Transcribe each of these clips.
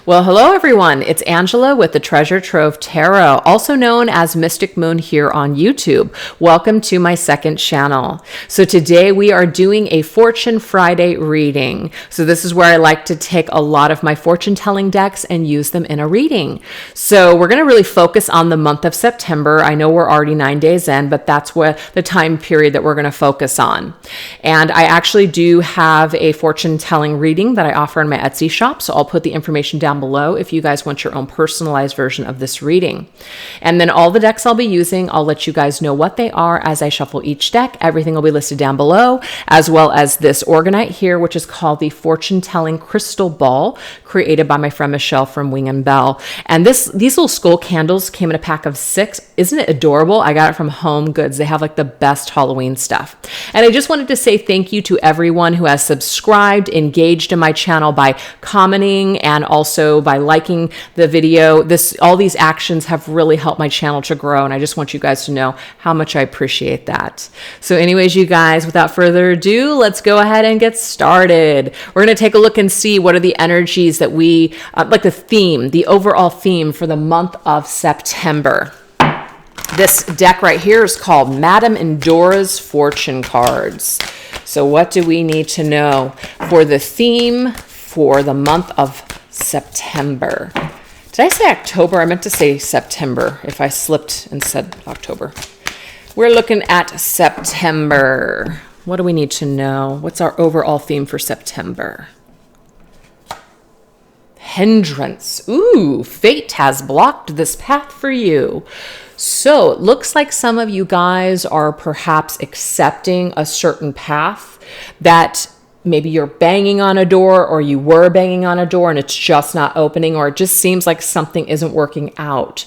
Well, hello everyone. It's Angela with the Treasure Trove Tarot, also known as Mystic Moon here on YouTube. Welcome to my second channel. So today we are doing a Fortune Friday reading. So this is where I like to take a lot of my fortune telling decks and use them in a reading. So we're going to really focus on the month of September. I know we're already 9 days in, but that's what the time period that we're going to focus on. And I actually do have a fortune telling reading that I offer in my Etsy shop. So I'll put the information down below if you guys want your own personalized version of this reading. And then all the decks I'll be using, I'll let you guys know what they are as I shuffle each deck. Everything will be listed down below, as well as this Organite here, which is called the Fortune Telling Crystal Ball, created by my friend Michelle from Wing and Bell. And these little skull candles came in a pack of 6. Isn't it adorable? I got it from Home Goods. They have like the best Halloween stuff. And I just wanted to say thank you to everyone who has subscribed, engaged in my channel by commenting, and also by liking the video. All these actions have really helped my channel to grow, and I just want you guys to know how much I appreciate that. So anyways, you guys, without further ado, let's go ahead and get started. We're going to take a look and see what are the energies that we, like the theme, the overall theme for the month of September. This deck right here is called Madame Endora's Fortune Cards. So what do we need to know for the theme for the month of September? Did I say October? I meant to say September if I slipped and said October. We're looking at September. What do we need to know? What's our overall theme for September? Hindrance. Ooh, fate has blocked this path for you. So it looks like some of you guys are perhaps accepting a certain path that maybe you're banging on a door, or you were banging on a door and it's just not opening, or it just seems like something isn't working out.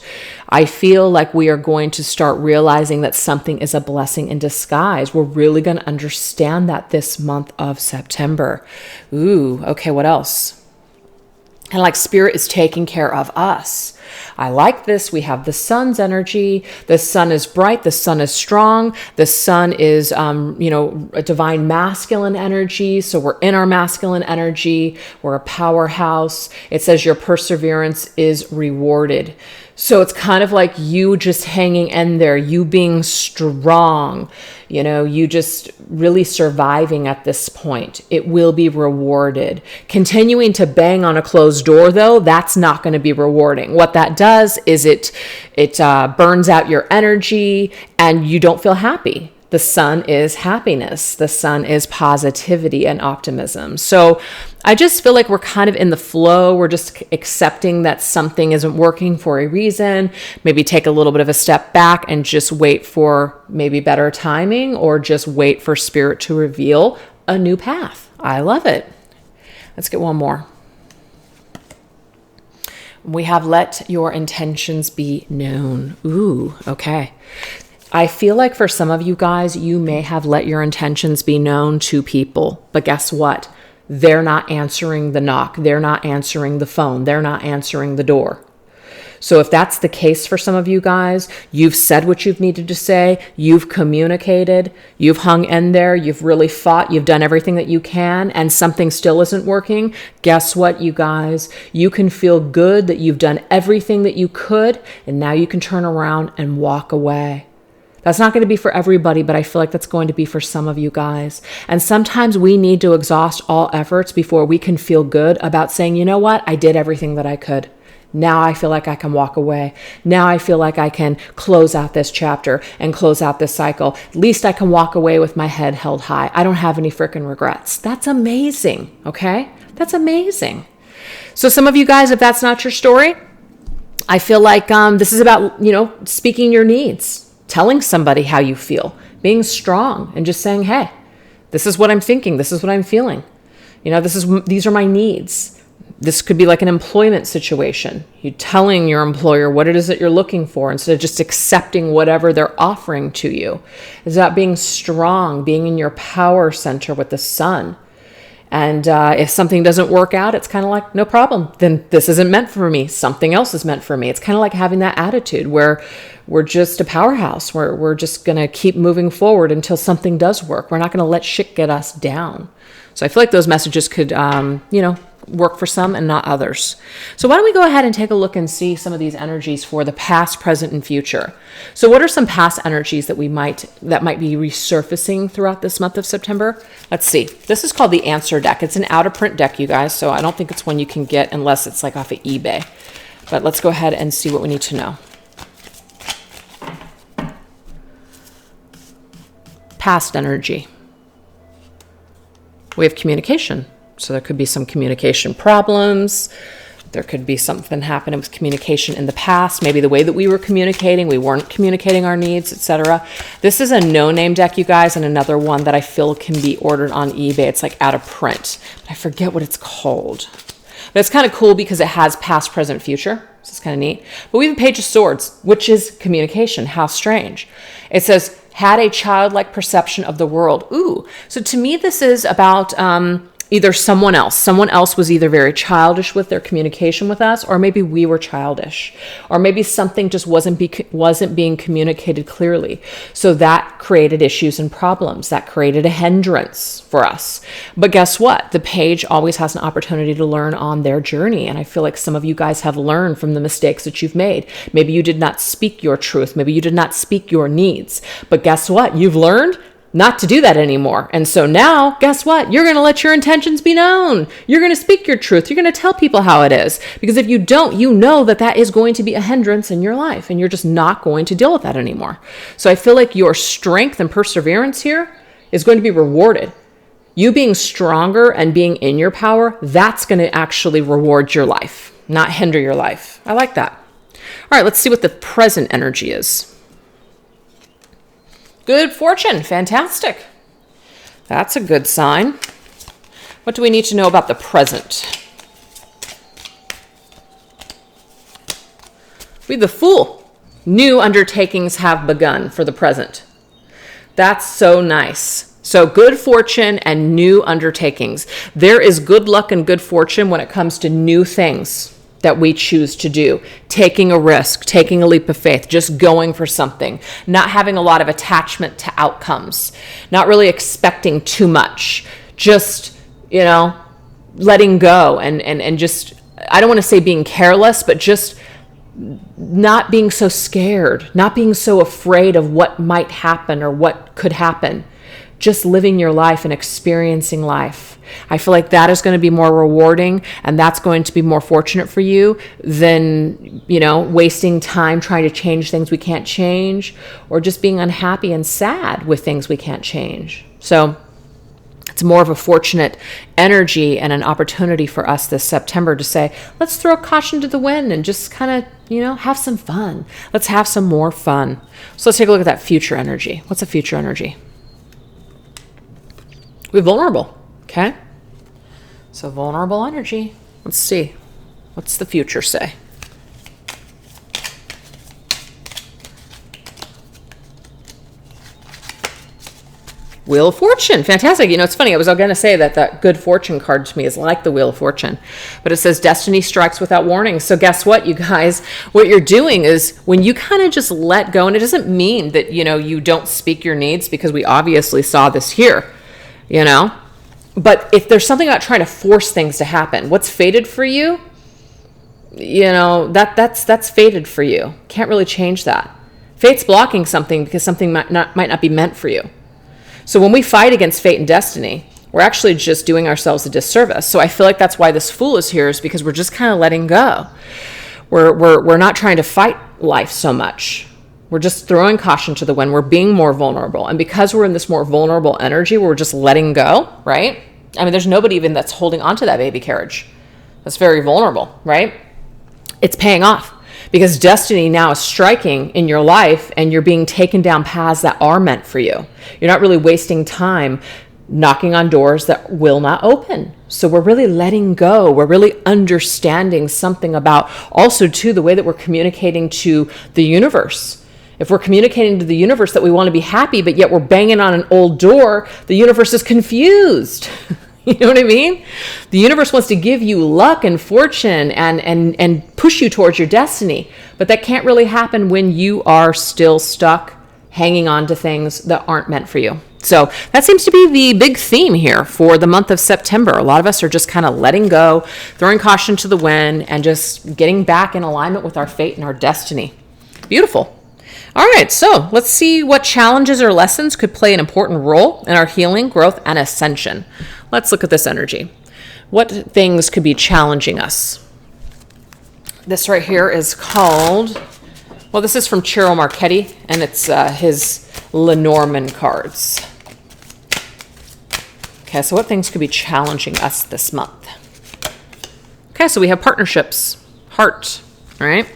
I feel like we are going to start realizing that something is a blessing in disguise. We're really going to understand that this month of September. Ooh, okay, what else? And like Spirit is taking care of us. I like this. We have the sun's energy. The sun is bright. The sun is strong. The sun is, a divine masculine energy. So we're in our masculine energy. We're a powerhouse. It says your perseverance is rewarded. So it's kind of like you just hanging in there, you being strong, you just really surviving at this point. It will be rewarded. Continuing to bang on a closed door, though, that's not going to be rewarding. What that does is it burns out your energy and you don't feel happy. The sun is happiness. The sun is positivity and optimism. So I just feel like we're kind of in the flow. We're just accepting that something isn't working for a reason. Maybe take a little bit of a step back and just wait for maybe better timing, or just wait for Spirit to reveal a new path. I love it. Let's get one more. We have let your intentions be known. Ooh, okay. I feel like for some of you guys, you may have let your intentions be known to people, but guess what? They're not answering the knock. They're not answering the phone. They're not answering the door. So if that's the case for some of you guys, you've said what you've needed to say, you've communicated, you've hung in there, you've really fought, you've done everything that you can, and something still isn't working. Guess what, you guys? You can feel good that you've done everything that you could, and now you can turn around and walk away. That's not going to be for everybody, but I feel like that's going to be for some of you guys. And sometimes we need to exhaust all efforts before we can feel good about saying, you know what? I did everything that I could. Now I feel like I can walk away. Now I feel like I can close out this chapter and close out this cycle. At least I can walk away with my head held high. I don't have any freaking regrets. That's amazing, okay? That's amazing. So some of you guys, if that's not your story, I feel like this is about, speaking your needs. Telling somebody how you feel, being strong, and just saying, hey, this is what I'm thinking. This is what I'm feeling. These are my needs. This could be like an employment situation. You telling your employer what it is that you're looking for instead of just accepting whatever they're offering to you. It's about being strong, being in your power center with the sun. And if something doesn't work out, it's kind of like, no problem. Then this isn't meant for me. Something else is meant for me. It's kind of like having that attitude where we're just a powerhouse. We're just going to keep moving forward until something does work. We're not going to let shit get us down. So I feel like those messages could, work for some and not others. So why don't we go ahead and take a look and see some of these energies for the past, present, and future. So what are some past energies that might be resurfacing throughout this month of September? Let's see. This is called the Answer deck. It's an out of print deck, you guys, so I don't think it's one you can get unless it's like off of eBay. But let's go ahead and see what we need to know. Past energy. We have communication. So there could be some communication problems. There could be something happening with communication in the past. Maybe the way that we were communicating, we weren't communicating our needs, etc. This is a no-name deck, you guys, and another one that I feel can be ordered on eBay. It's like out of print. I forget what it's called. But it's kind of cool because it has past, present, future. So it's kind of neat. But we have a Page of Swords, which is communication. How strange. It says, had a childlike perception of the world. Ooh. So to me, this is about either someone else. Someone else was either very childish with their communication with us, or maybe we were childish, or maybe something just wasn't being communicated clearly. So that created issues and problems. That created a hindrance for us. But guess what? The page always has an opportunity to learn on their journey. And I feel like some of you guys have learned from the mistakes that you've made. Maybe you did not speak your truth. Maybe you did not speak your needs. But guess what? You've learned not to do that anymore. And so now, guess what? You're going to let your intentions be known. You're going to speak your truth. You're going to tell people how it is. Because if you don't, you know that that is going to be a hindrance in your life, and you're just not going to deal with that anymore. So I feel like your strength and perseverance here is going to be rewarded. You being stronger and being in your power, that's going to actually reward your life, not hinder your life. I like that. All right, let's see what the present energy is. Good fortune. Fantastic. That's a good sign. What do we need to know about the present? We have the Fool. New undertakings have begun for the present. That's so nice. So good fortune and new undertakings. There is good luck and good fortune when it comes to new things that we choose to do, taking a risk, taking a leap of faith, just going for something, not having a lot of attachment to outcomes, not really expecting too much, just, letting go and just, I don't want to say being careless, but just not being so scared, not being so afraid of what might happen or what could happen. Just living your life and experiencing life. I feel like that is going to be more rewarding, and that's going to be more fortunate for you than, wasting time trying to change things we can't change, or just being unhappy and sad with things we can't change. So it's more of a fortunate energy and an opportunity for us this September to say, let's throw caution to the wind and just kind of, have some fun. Let's have some more fun. So let's take a look at that future energy. What's a future energy? We're vulnerable, okay? So vulnerable energy. Let's see. What's the future say? Wheel of Fortune. Fantastic. It's funny. I was going to say that good fortune card to me is like the Wheel of Fortune. But it says destiny strikes without warning. So guess what, you guys? What you're doing is when you kind of just let go, and it doesn't mean that, you don't speak your needs, because we obviously saw this here. But if there's something about trying to force things to happen, what's fated for you, that's fated for you. Can't really change that. Fate's blocking something because something might not be meant for you. So when we fight against fate and destiny, we're actually just doing ourselves a disservice. So I feel like that's why this Fool is here, is because we're just kind of letting go. We're not trying to fight life so much. We're just throwing caution to the wind. We're being more vulnerable. And because we're in this more vulnerable energy, we're just letting go, right? I mean, there's nobody even that's holding onto that baby carriage. That's very vulnerable, right? It's paying off because destiny now is striking in your life, and you're being taken down paths that are meant for you. You're not really wasting time knocking on doors that will not open. So we're really letting go. We're really understanding something about also, too, the way that we're communicating to the universe. If we're communicating to the universe that we want to be happy, but yet we're banging on an old door, the universe is confused. You know what I mean? The universe wants to give you luck and fortune and push you towards your destiny. But that can't really happen when you are still stuck hanging on to things that aren't meant for you. So that seems to be the big theme here for the month of September. A lot of us are just kind of letting go, throwing caution to the wind, and just getting back in alignment with our fate and our destiny. Beautiful. All right, so let's see what challenges or lessons could play an important role in our healing, growth, and ascension. Let's look at this energy. What things could be challenging us? This right here is called, well, this is from Ciro Marchetti, and it's his Lenormand cards. Okay, so what things could be challenging us this month? Okay, so we have partnerships, heart, all right?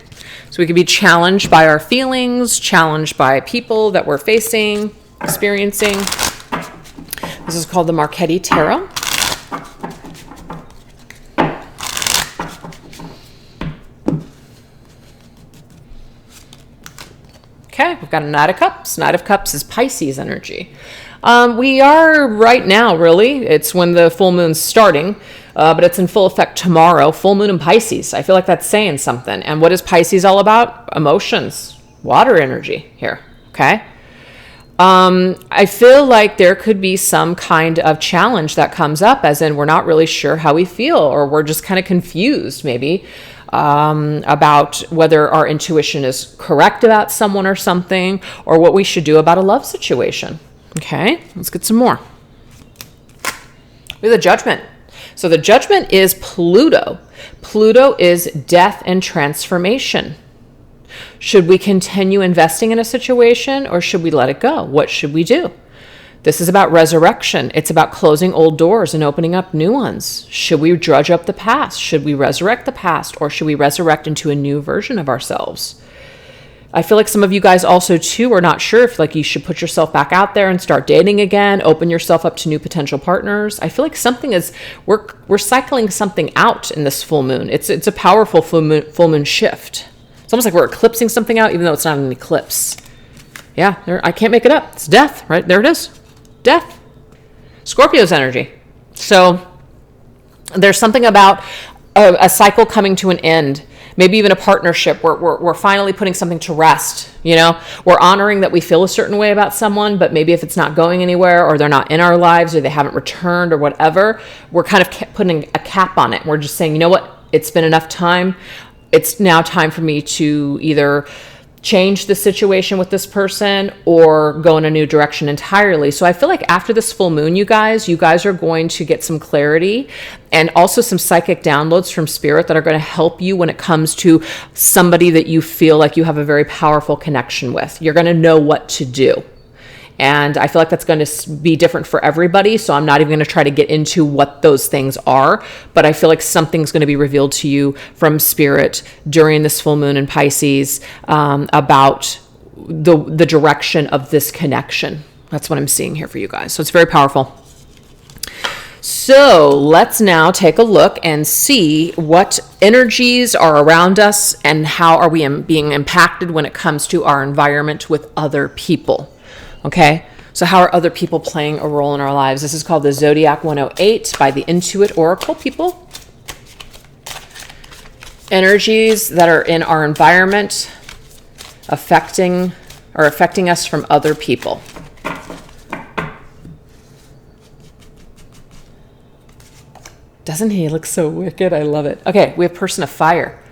So we could be challenged by our feelings, challenged by people that we're facing, experiencing. This is called the Marchetti Tarot. Okay, we've got a Knight of Cups. Knight of Cups is Pisces energy. We are right now, really, it's when the full moon's starting, but it's in full effect tomorrow, full moon in Pisces. I feel like that's saying something. And what is Pisces all about? Emotions, water energy here, okay? I feel like there could be some kind of challenge that comes up, as in we're not really sure how we feel, or we're just kind of confused maybe about whether our intuition is correct about someone or something, or what we should do about a love situation. Okay, let's get some more. We have the Judgment. So the Judgment is Pluto. Pluto is death and transformation. Should we continue investing in a situation, or should we let it go? What should we do? This is about resurrection. It's about closing old doors and opening up new ones. Should we drudge up the past? Should we resurrect the past, or should we resurrect into a new version of ourselves? I feel like some of you guys also too are not sure if like you should put yourself back out there and start dating again, open yourself up to new potential partners. I feel like something is, we're cycling something out in this full moon. It's a powerful full moon shift. It's almost like we're eclipsing something out, even though it's not an eclipse. Yeah, I can't make it up. It's death, right? There it is. Death. Scorpio's energy. So there's something about a cycle coming to an end. Maybe even a partnership where we're finally putting something to rest. You know, we're honoring that we feel a certain way about someone, but maybe if it's not going anywhere, or they're not in our lives, or they haven't returned, or whatever, we're kind of putting a cap on it. We're just saying, you know what? It's been enough time. It's now time for me to either change the situation with this person or go in a new direction entirely. So I feel like after this full moon, you guys are going to get some clarity and also some psychic downloads from spirit that are going to help you when it comes to somebody that you feel like you have a very powerful connection with. You're going to know what to do. And I feel like that's going to be different for everybody. So I'm not even going to try to get into what those things are, but I feel like something's going to be revealed to you from spirit during this full moon in Pisces about the direction of this connection. That's what I'm seeing here for you guys. So it's very powerful. So let's now take a look and see what energies are around us and how are we being impacted when it comes to our environment with other people. Okay, so how are other people playing a role in our lives? This is called the Zodiac 108 by the Intuit Oracle people. Energies that are in our environment affecting us from other people. Doesn't he look so wicked? I love it. Okay, we have Person of Fire.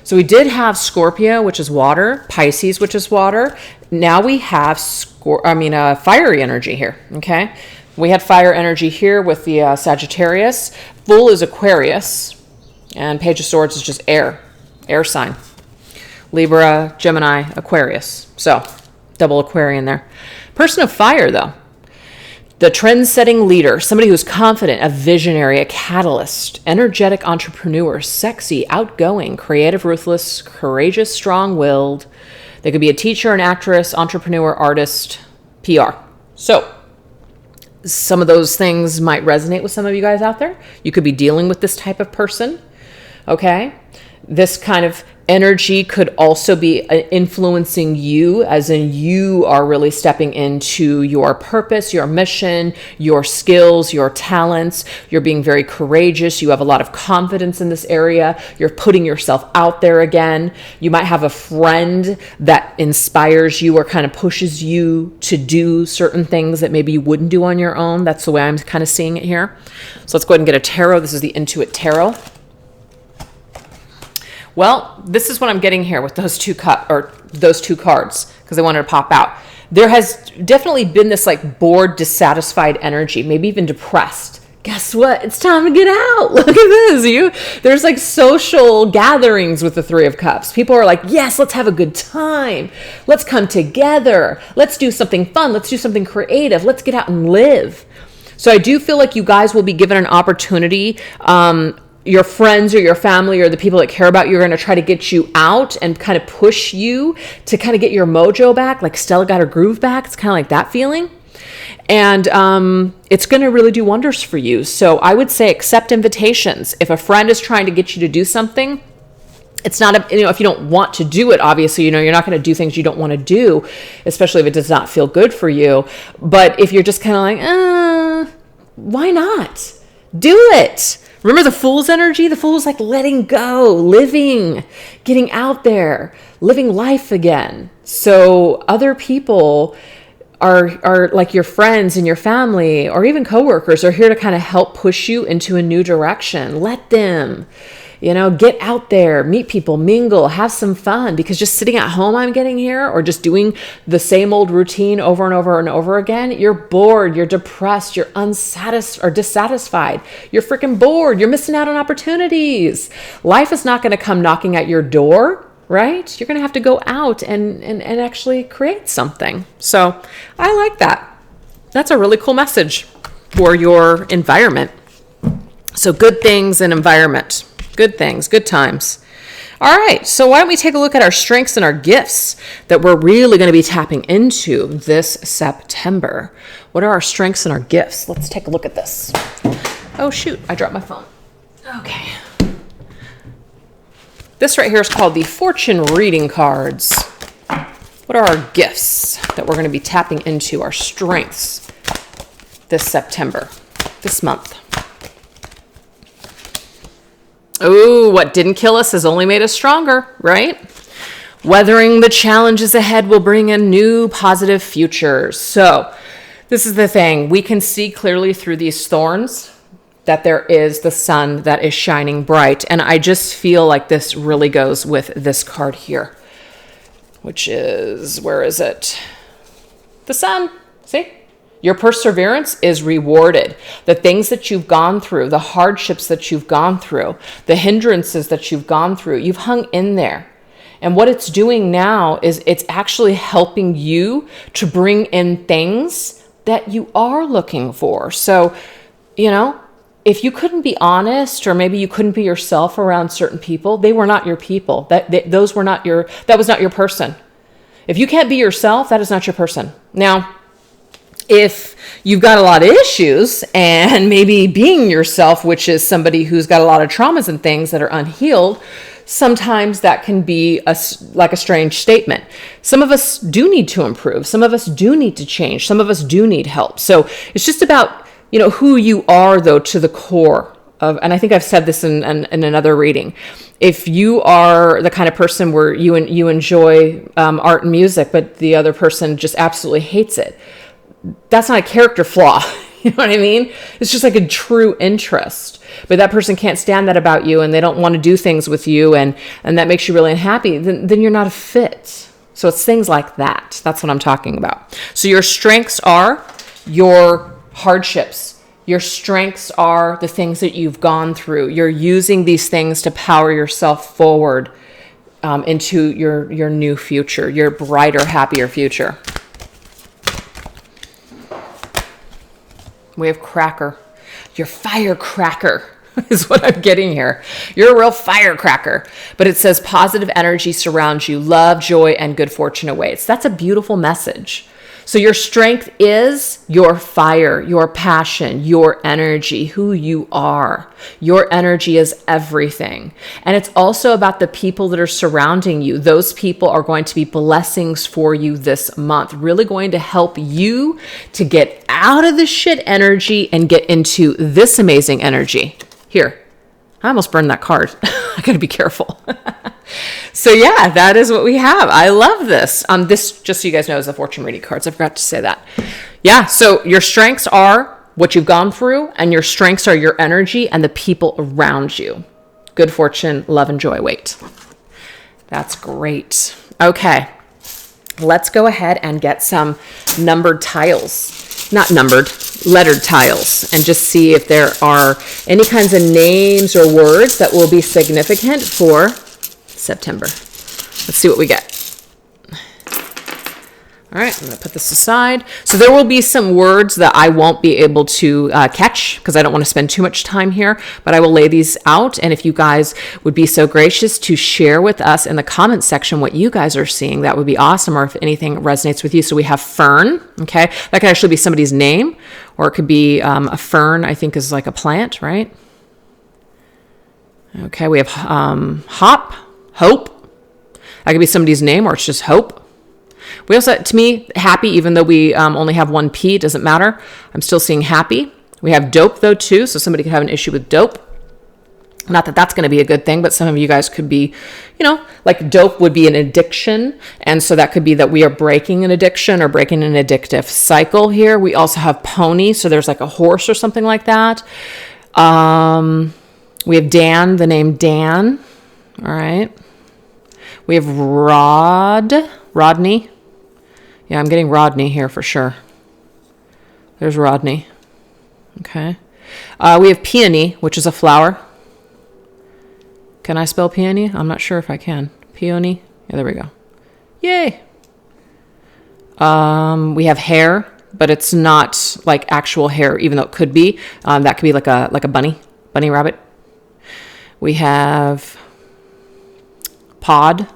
So we did have Scorpio, which is water, Pisces, which is water. Now we have fiery energy here, okay? We had fire energy here with the Sagittarius. Fool is Aquarius, and Page of Swords is just air sign. Libra, Gemini, Aquarius. So, double Aquarian there. Person of Fire, though. The trend-setting leader, somebody who's confident, a visionary, a catalyst, energetic entrepreneur, sexy, outgoing, creative, ruthless, courageous, strong-willed. They could be a teacher, an actress, entrepreneur, artist, PR. So some of those things might resonate with some of you guys out there. You could be dealing with this type of person, okay? This kind of energy could also be influencing you, as in you are really stepping into your purpose, your mission, your skills, your talents. You're being very courageous. You have a lot of confidence in this area. You're putting yourself out there again. You might have a friend that inspires you or kind of pushes you to do certain things that maybe you wouldn't do on your own. That's the way I'm kind of seeing it here. So let's go ahead and get a tarot. This is the Intuit Tarot. Well, this is what I'm getting here with those two cards, because I wanted to pop out. There has definitely been this like bored, dissatisfied energy, maybe even depressed. Guess what? It's time to get out. Look at this. There's like social gatherings with the Three of Cups. People are like, yes, let's have a good time. Let's come together. Let's do something fun. Let's do something creative. Let's get out and live. So I do feel like you guys will be given an opportunity. Your friends or your family or the people that care about you are going to try to get you out and kind of push you to kind of get your mojo back, like Stella got her groove back. It's kind of like that feeling. And it's going to really do wonders for you. So I would say accept invitations. If a friend is trying to get you to do something, it's not, if you don't want to do it, obviously, you're not going to do things you don't want to do, especially if it does not feel good for you. But if you're just kind of like, why not? Do it. Remember the Fool's energy? The Fool is like letting go, living, getting out there, living life again. So other people are like your friends and your family or even coworkers are here to kind of help push you into a new direction. Let them, get out there, meet people, mingle, have some fun, because just sitting at home, I'm getting here, or just doing the same old routine over and over and over again, you're bored, you're depressed, you're unsatisfied or dissatisfied. You're freaking bored. You're missing out on opportunities. Life is not going to come knocking at your door, right? You're going to have to go out and actually create something. So I like that. That's a really cool message for your environment. So good things and environment. Good things, good times. All right, so why don't we take a look at our strengths and our gifts that we're really going to be tapping into this September. What are our strengths and our gifts? Let's take a look at this. Oh, shoot, I dropped my phone. Okay. This right here is called the Fortune Reading Cards. What are our gifts that we're going to be tapping into, our strengths this September, this month? Oh, what didn't kill us has only made us stronger, right? Weathering the challenges ahead will bring in new positive futures. So this is the thing. We can see clearly through these thorns that there is the sun that is shining bright. And I just feel like this really goes with this card here, which is, where is it? The sun. See? Your perseverance is rewarded. The things that you've gone through, the hardships that you've gone through, the hindrances that you've gone through, you've hung in there. And what it's doing now is it's actually helping you to bring in things that you are looking for. So, if you couldn't be honest, or maybe you couldn't be yourself around certain people, they were not your people. That was not your person. If you can't be yourself, that is not your person. Now, if you've got a lot of issues and maybe being yourself, which is somebody who's got a lot of traumas and things that are unhealed, sometimes that can be like a strange statement. Some of us do need to improve. Some of us do need to change. Some of us do need help. So it's just about, who you are, though, to the core of, and I think I've said this in another reading. If you are the kind of person where you enjoy art and music, but the other person just absolutely hates it, that's not a character flaw. You know what I mean? It's just like a true interest. But that person can't stand that about you, and they don't want to do things with you, and that makes you really unhappy. Then you're not a fit. So it's things like that. That's what I'm talking about. So your strengths are your hardships. Your strengths are the things that you've gone through. You're using these things to power yourself forward into your new future, your brighter, happier future. We have cracker. Your firecracker is what I'm getting here. You're a real firecracker. But it says positive energy surrounds you. Love, joy, and good fortune awaits. That's a beautiful message. So your strength is your fire, your passion, your energy, who you are. Your energy is everything. And it's also about the people that are surrounding you. Those people are going to be blessings for you this month, really going to help you to get out of the shit energy and get into this amazing energy. Here, I almost burned that card. I gotta be careful. So yeah, that is what we have. I love this. This, just so you guys know, is the fortune reading cards. I forgot to say that. Yeah, so your strengths are what you've gone through, and your strengths are your energy and the people around you. Good fortune, love, and joy. Wait. That's great. Okay, let's go ahead and get some numbered tiles. Not numbered, lettered tiles, and just see if there are any kinds of names or words that will be significant for September. Let's see what we get. All right, I'm going to put this aside. So there will be some words that I won't be able to catch because I don't want to spend too much time here, but I will lay these out. And if you guys would be so gracious to share with us in the comments section what you guys are seeing, that would be awesome. Or if anything resonates with you. So we have fern. Okay, that could actually be somebody's name, or it could be a fern, I think is like a plant, right? Okay, we have hope. That could be somebody's name, or it's just hope. We also, to me, happy, even though we only have one P, it doesn't matter. I'm still seeing happy. We have dope, though, too. So somebody could have an issue with dope. Not that that's going to be a good thing, but some of you guys could be, like dope would be an addiction. And so that could be that we are breaking an addiction or breaking an addictive cycle here. We also have pony. So there's like a horse or something like that. We have Dan, the name Dan. All right. We have Rodney. Yeah, I'm getting Rodney here for sure. There's Rodney. Okay. We have peony, which is a flower. Can I spell peony? I'm not sure if I can. Peony. Yeah, there we go. Yay. We have hair, but it's not like actual hair, even though it could be. That could be like a bunny rabbit. We have pod.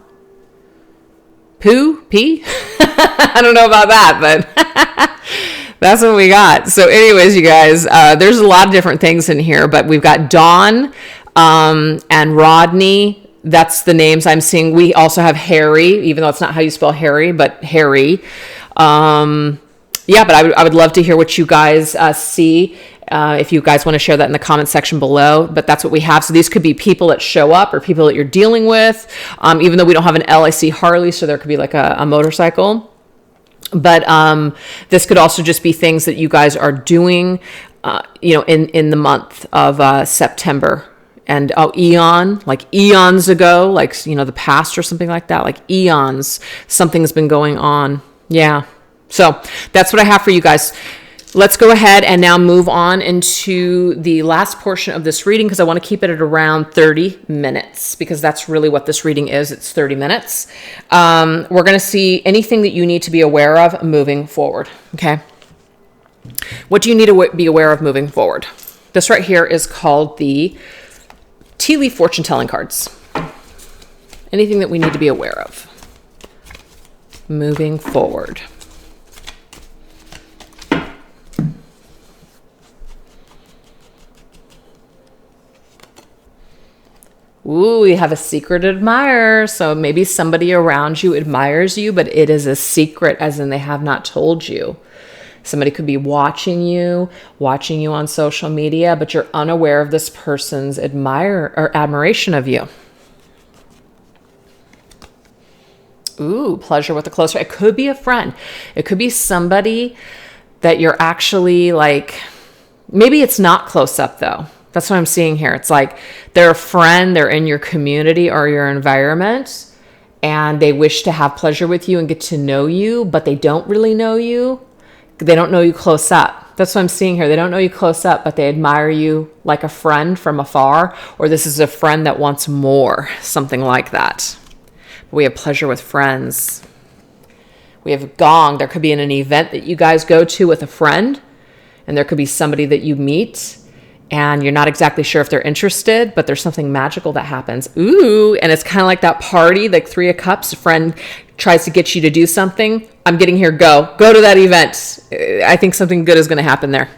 Pee? I don't know about that, but that's what we got. So anyways, you guys, there's a lot of different things in here, but we've got Dawn and Rodney. That's the names I'm seeing. We also have Harry, even though it's not how you spell Harry, but Harry. Yeah, but I would love to hear what you guys see. If you guys want to share that in the comment section below, but that's what we have. So these could be people that show up or people that you're dealing with. Even though we don't have an L, I see Harley, so there could be like a motorcycle. But this could also just be things that you guys are doing, in the month of September. And eon, like eons ago, like, the past or something like that, like eons, something's been going on. Yeah. So that's what I have for you guys. Let's go ahead and now move on into the last portion of this reading, because I want to keep it at around 30 minutes, because that's really what this reading is. It's 30 minutes. We're going to see anything that you need to be aware of moving forward. Okay. What do you need to be aware of moving forward? This right here is called the tea leaf fortune telling cards. Anything that we need to be aware of moving forward. Ooh, we have a secret admirer. So maybe somebody around you admires you, but it is a secret, as in they have not told you. Somebody could be watching you on social media, but you're unaware of this person's admiration of you. Ooh, pleasure with a close friend. It could be a friend. It could be somebody that you're actually like, maybe it's not close up though. That's what I'm seeing here. It's like they're a friend, they're in your community or your environment, and they wish to have pleasure with you and get to know you, but they don't really know you. They don't know you close up. That's what I'm seeing here. They don't know you close up, but they admire you like a friend from afar, or this is a friend that wants more, something like that. We have pleasure with friends. We have gong. There could be an event that you guys go to with a friend, and there could be somebody that you meet, and you're not exactly sure if they're interested, but there's something magical that happens. Ooh, and it's kind of like that party, like 3 of Cups, a friend tries to get you to do something, I'm getting here, go to that event. I think something good is going to happen there.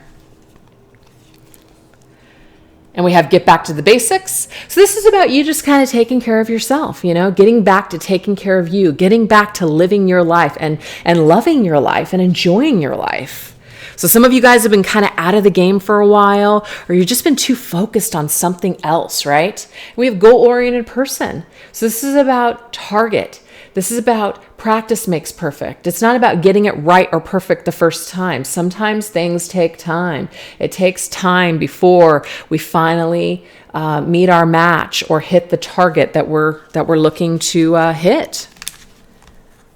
And we have get back to the basics. So this is about you just kind of taking care of yourself, getting back to taking care of you, getting back to living your life and loving your life and enjoying your life. So some of you guys have been kind of out of the game for a while, or you've just been too focused on something else, right? We have goal-oriented person. So this is about target. This is about practice makes perfect. It's not about getting it right or perfect the first time. Sometimes things take time. It takes time before we finally meet our match or hit the target that we're looking to hit.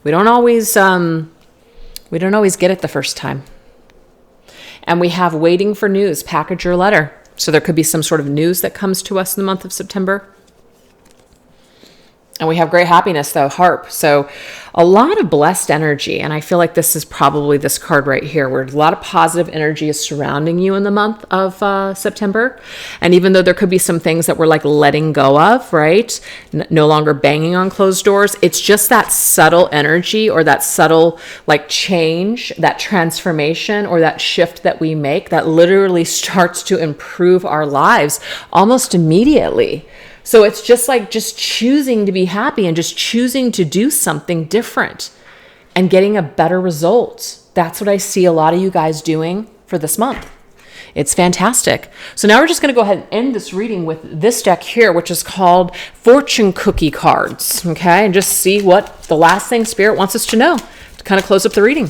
We don't always get it the first time. And we have waiting for news, package your letter. So there could be some sort of news that comes to us in the month of September. And we have great happiness, though, harp. So a lot of blessed energy. And I feel like this is probably this card right here, where a lot of positive energy is surrounding you in the month of September. And even though there could be some things that we're like letting go of, right? No longer banging on closed doors. It's just that subtle energy or that subtle like change, that transformation or that shift that we make that literally starts to improve our lives almost immediately. So it's just like just choosing to be happy and just choosing to do something different and getting a better result. That's what I see a lot of you guys doing for this month. It's fantastic. So now we're just going to go ahead and end this reading with this deck here, which is called Fortune Cookie Cards. Okay, and just see what the last thing Spirit wants us to know to kind of close up the reading.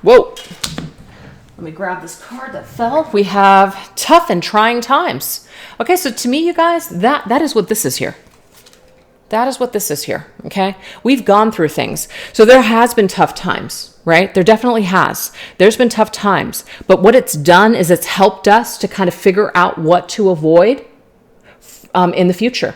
Whoa. Let me grab this card that fell. We have tough and trying times. Okay, so to me, you guys, that is what this is here. That is what this is here, okay? We've gone through things. So there has been tough times, right? There definitely has. There's been tough times. But what it's done is it's helped us to kind of figure out what to avoid in the future.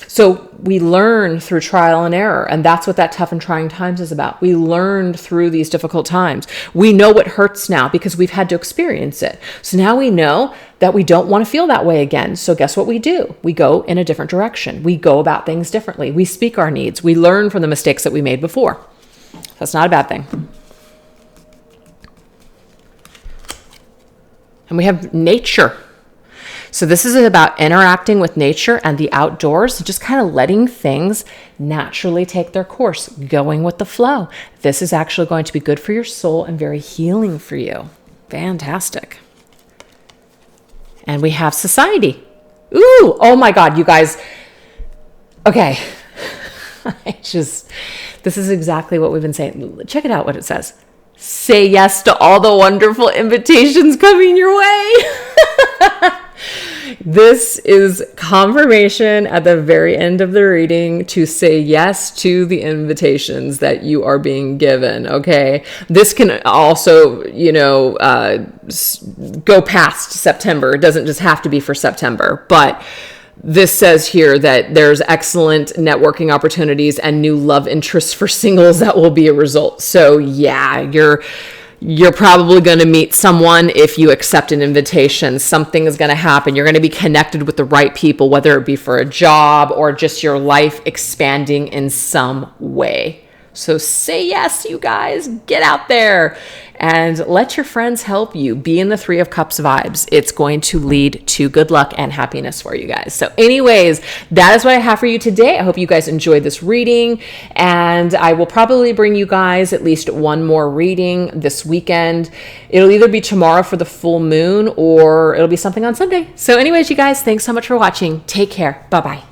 So we learn through trial and error, and that's what that tough and trying times is about. We learned through these difficult times. We know what hurts now because we've had to experience it. So now we know that we don't want to feel that way again. So guess what we do? We go in a different direction. We go about things differently. We speak our needs. We learn from the mistakes that we made before. That's not a bad thing. And we have nature. So this is about interacting with nature and the outdoors, just kind of letting things naturally take their course, going with the flow. This is actually going to be good for your soul and very healing for you. Fantastic. And we have society. Ooh, oh my God, you guys. Okay. This is exactly what we've been saying. Check it out what it says. Say yes to all the wonderful invitations coming your way. This is confirmation at the very end of the reading to say yes to the invitations that you are being given, okay? This can also, go past September. It doesn't just have to be for September, but this says here that there's excellent networking opportunities and new love interests for singles that will be a result. So yeah, you're probably going to meet someone if you accept an invitation. Something is going to happen. You're going to be connected with the right people, whether it be for a job or just your life expanding in some way. So say yes, you guys. Get out there and let your friends help you. Be in the 3 of Cups vibes. It's going to lead to good luck and happiness for you guys. So anyways, that is what I have for you today. I hope you guys enjoyed this reading, and I will probably bring you guys at least one more reading this weekend. It'll either be tomorrow for the full moon or it'll be something on Sunday. So anyways, you guys, thanks so much for watching. Take care. Bye-bye.